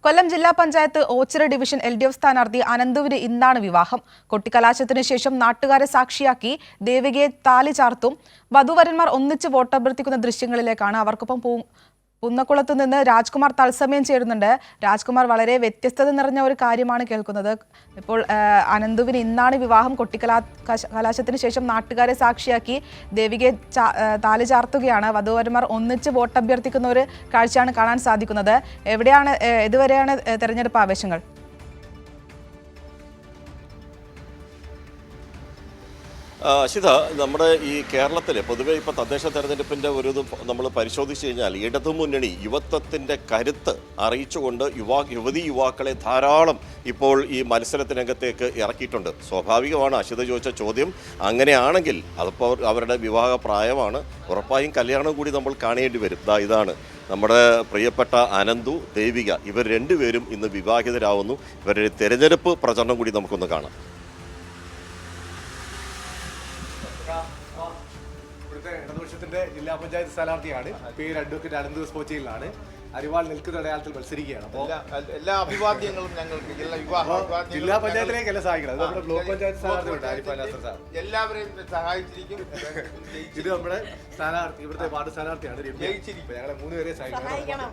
കൊല്ലം ജില്ലാ panchayat Ochira division LDF സ്ഥാനാർത്ഥി അനന്തുവിന് ഇന്നാണ് വിവാഹം. കൊട്ടിക്കലാശത്തിന് ശേഷം നാട്ടുകാരെ സാക്ഷിയാക്കി ദേവികയെ താലി ചാർത്തും. വധുവരന്മാർ ഒന്നിച്ച് വോട്ടഭ്യർത്ഥിക്കുന്ന ദൃശ്യങ്ങളിലേക്കാണ്. അവർക്കൊപ്പം പുന്നക്കുളത്ത് നിന്ന് രാജ്കുമാർ തത്സമയം ചേരുന്നുണ്ട്. രാജ്കുമാർ, വളരെ വ്യത്യസ്തത നിറഞ്ഞ ഒരു കാര്യമാണ് കേൾക്കുന്നത്. ഇപ്പോൾ അനന്തുവിന് ഇന്നാണ് വിവാഹം. കൊട്ടിക്കലാശത്തിന് ശേഷം നാട്ടുകാരെ സാക്ഷിയാക്കി ദേവികയെ താലി ചാർത്തുകയാണ്. വധുവരന്മാർ ഒന്നിച്ച് വോട്ടഭ്യർത്ഥിക്കുന്ന ഒരു കാഴ്ചയാണ് കാണാൻ സാധിക്കുന്നത്. ഇതുവരെയാണ് തെരഞ്ഞെടുപ്പ് ആവേശങ്ങൾ? അശിത, നമ്മുടെ ഈ കേരളത്തിൽ പൊതുവെ ഇപ്പോൾ തദ്ദേശ തെരഞ്ഞെടുപ്പിൻ്റെ ഒരു ഇത് നമ്മൾ പരിശോധിച്ച് കഴിഞ്ഞാൽ ഇടതുമുന്നണി യുവത്വത്തിൻ്റെ കരുത്ത് അറിയിച്ചുകൊണ്ട് യുവാക്കളെ ധാരാളം ഇപ്പോൾ ഈ മത്സരത്തിനകത്തേക്ക് ഇറക്കിയിട്ടുണ്ട്. സ്വാഭാവികമാണ് അശിത ചോദിച്ച ചോദ്യം. അങ്ങനെയാണെങ്കിൽ അതിപ്പോൾ അവരുടെ വിവാഹ പ്രായമാണ്. ഉറപ്പായും കല്യാണം കൂടി നമ്മൾ കാണേണ്ടി വരും. ഇതാണ് നമ്മുടെ പ്രിയപ്പെട്ട അനന്തു, ദേവിക, ഇവർ രണ്ടുപേരും ഇന്ന് വിവാഹിതരാകുന്നു. ഇവരുടെ തെരഞ്ഞെടുപ്പ് പ്രചരണം കൂടി നമുക്കൊന്ന് കാണാം. ഇടതുപക്ഷത്തിന്റെ ജില്ലാ പഞ്ചായത്ത് സ്ഥാനാർത്ഥിയാണ്. പേര് അഡ്വക്കേറ്റ് അനന്തു സ്പോച്ചിയിലാണ്. അരിവാൾ നിൽക്കുന്ന അടയാളത്തിൽ മത്സരിക്കുകയാണ്. അപ്പോൾ എല്ലാ അഭിവാദ്യങ്ങളും ഞങ്ങൾക്ക് ജില്ലാ പഞ്ചായത്തിലേക്കല്ല സഹായിക്കണം. നമ്മുടെ ബ്ലോക്ക് പഞ്ചായത്ത് സ്ഥാനാർത്ഥിയുണ്ട് എല്ലാവരെയും സഹായിച്ചിരിക്കും. ഇത് നമ്മുടെ സ്ഥാനാർത്ഥി, ഇവിടുത്തെ വാർഡ് സ്ഥാനാർത്ഥിയാണ്. ഞങ്ങളെ 3 പേരെ സഹായിക്കണം.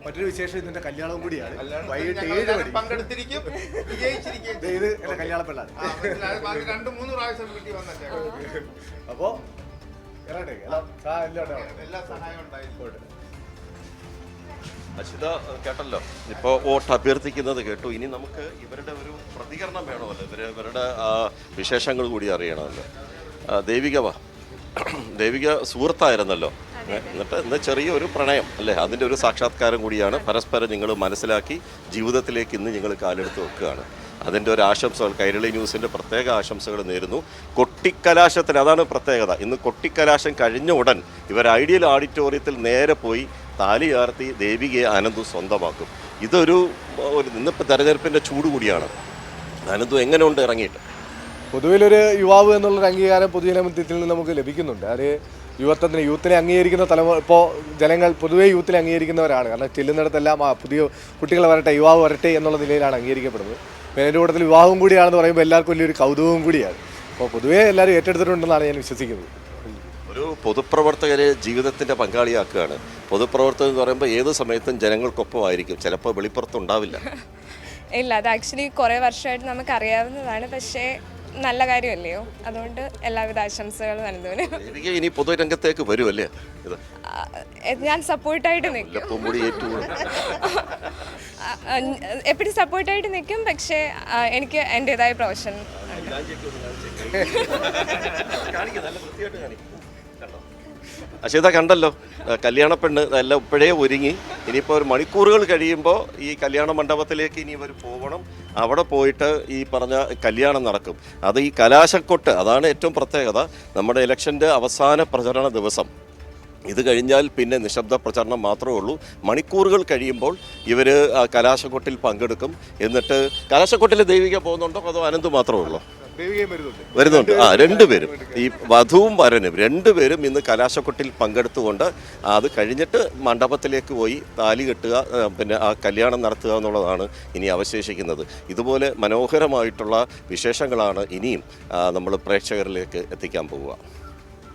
മറ്റൊരു വിശേഷം ഇതിന്റെ കല്യാണവും കൂടിയാണ്. വൈകിട്ട് 7 മണി പങ്കെടുത്തിരിക്കും, വിജയിച്ചിരിക്കും. ഇത് എന്റെ കല്യാണ പെണ്ണാണ്. 2-3 പ്രാവശ്യം വീട്ടിൽ വന്നിട്ട് അപ്പോ എല്ലാ സഹായവും ഉണ്ടായിരിക്കും. അശിത കേട്ടല്ലോ, ഇപ്പോൾ വോട്ട് അഭ്യർത്ഥിക്കുന്നത് കേട്ടു. ഇനി നമുക്ക് ഇവരുടെ ഒരു പ്രതികരണം വേണമല്ലോ, ഇവരുടെ വിശേഷങ്ങൾ കൂടി അറിയണമല്ലോ. ദേവിക സുഹൃത്തായിരുന്നല്ലോ, എന്നിട്ട് ഇന്ന് ചെറിയൊരു പ്രണയം അല്ലേ, അതിൻ്റെ ഒരു സാക്ഷാത്കാരം കൂടിയാണ്. പരസ്പരം നിങ്ങൾ മനസ്സിലാക്കി ജീവിതത്തിലേക്ക് ഇന്ന് നിങ്ങൾ കാലെടുത്ത് വെക്കുകയാണ്. അതിൻ്റെ ഒരു ആശംസകൾ കൈരളി ന്യൂസിൻ്റെ പ്രത്യേക ആശംസകൾ നേരുന്നു. കൊട്ടിക്കലാശത്തിന് അതാണ് പ്രത്യേകത. ഇന്ന് കൊട്ടിക്കലാശം കഴിഞ്ഞ ഉടൻ ഇവർ ഐഡിയൽ ഓഡിറ്റോറിയത്തിൽ നേരെ പോയി താലി ചാർത്തി ദേവികയെ അനന്തു സ്വന്തമാക്കും. ഇതൊരു ഇന്നിപ്പോൾ തെരഞ്ഞെടുപ്പിൻ്റെ ചൂട് കൂടിയാണ്. അനന്തു എങ്ങനെയുണ്ട് ഇറങ്ങിയിട്ട്? പൊതുവിലൊരു യുവാവ് എന്നുള്ളൊരു അംഗീകാരം പൊതുജനമധ്യത്തിൽ നിന്ന് നമുക്ക് ലഭിക്കുന്നുണ്ട്. അത് യൂത്തിനെ അംഗീകരിക്കുന്ന തലമുറ, ഇപ്പോൾ ജനങ്ങൾ പൊതുവേ യൂത്തിനെ അംഗീകരിക്കുന്നവരാണ്. കാരണം ചെല്ലുന്നിടത്തെല്ലാം പുതിയ കുട്ടികൾ വരട്ടെ, യുവാവ് വരട്ടെ എന്നുള്ള നിലയിലാണ് അംഗീകരിക്കപ്പെടുന്നത്. പിന്നെ എൻ്റെ കൂട്ടത്തിൽ വിവാഹം കൂടിയാണെന്ന് പറയുമ്പോൾ എല്ലാവർക്കും വലിയൊരു കൗതുകവും കൂടിയാണ്. അപ്പോൾ പൊതുവേ എല്ലാവരും ഏറ്റെടുത്തിട്ടുണ്ടെന്നാണ് ഞാൻ വിശ്വസിക്കുന്നത്. ഒരു പൊതുപ്രവർത്തകരെ ജീവിതത്തിൻ്റെ പങ്കാളിയാക്കുകയാണ്. പൊതുപ്രവർത്തകർ എന്ന് പറയുമ്പോൾ ഏത് സമയത്തും ജനങ്ങൾക്കൊപ്പമായിരിക്കും, ചിലപ്പോൾ വെളിപ്പുറത്തുണ്ടാവില്ല. ഇല്ല, അത് ആക്ച്വലി കുറേ വർഷമായിട്ട് നമുക്ക് അറിയാവുന്നതാണ്. പക്ഷേ നല്ല കാര്യമല്ലയോ, അതുകൊണ്ട് എല്ലാവിധ ആശംസകളും നൽകുന്നു. ഇനി പൊതുരംഗത്തേക്ക് വരുമല്ലേ? ഞാൻ സപ്പോർട്ടായിട്ട് നിൽക്കും, എപ്പോഴും സപ്പോർട്ടായിട്ട് നിൽക്കും. പക്ഷേ എനിക്ക് എൻ്റെതായ പ്രൊഫഷൻ അശിത കണ്ടല്ലോ, കല്യാണ പെണ്ണ് എല്ലാം ഇപ്പോഴേ ഒരുങ്ങി. ഇനിയിപ്പോൾ ഒരു മണിക്കൂറുകൾ കഴിയുമ്പോൾ ഈ കല്യാണ മണ്ഡപത്തിലേക്ക് ഇനി ഇവർ പോകണം. അവിടെ പോയിട്ട് ഈ പറഞ്ഞ കല്യാണം നടക്കും. അത് ഈ കലാശക്കൊട്ട്, അതാണ് ഏറ്റവും പ്രത്യേകത. നമ്മുടെ ഇലക്ഷൻ്റെ അവസാന പ്രചരണ ദിവസം. ഇത് കഴിഞ്ഞാൽ പിന്നെ നിശബ്ദ പ്രചരണം മാത്രമേ ഉള്ളൂ. മണിക്കൂറുകൾ കഴിയുമ്പോൾ ഇവർ കലാശക്കൊട്ടിൽ പങ്കെടുക്കും. എന്നിട്ട് കലാശക്കൊട്ടിൽ ദേവിക പോകുന്നുണ്ടോ അതോ അനന്തു മാത്രമേ ഉള്ളൂ? വരുന്നുണ്ട്. രണ്ടുപേരും, ഈ വധുവും വരനും രണ്ടുപേരും ഇന്ന് കലാശക്കൊട്ടിൽ പങ്കെടുത്തുകൊണ്ട് അത് കഴിഞ്ഞിട്ട് മണ്ഡപത്തിലേക്ക് പോയി താലി കെട്ടുക, പിന്നെ ആ കല്യാണം നടത്തുക എന്നുള്ളതാണ് ഇനി അവശേഷിക്കുന്നത്. ഇതുപോലെ മനോഹരമായിട്ടുള്ള വിശേഷങ്ങളാണ് ഇനിയും നമ്മൾ പ്രേക്ഷകരിലേക്ക് എത്തിക്കാൻ പോവുക.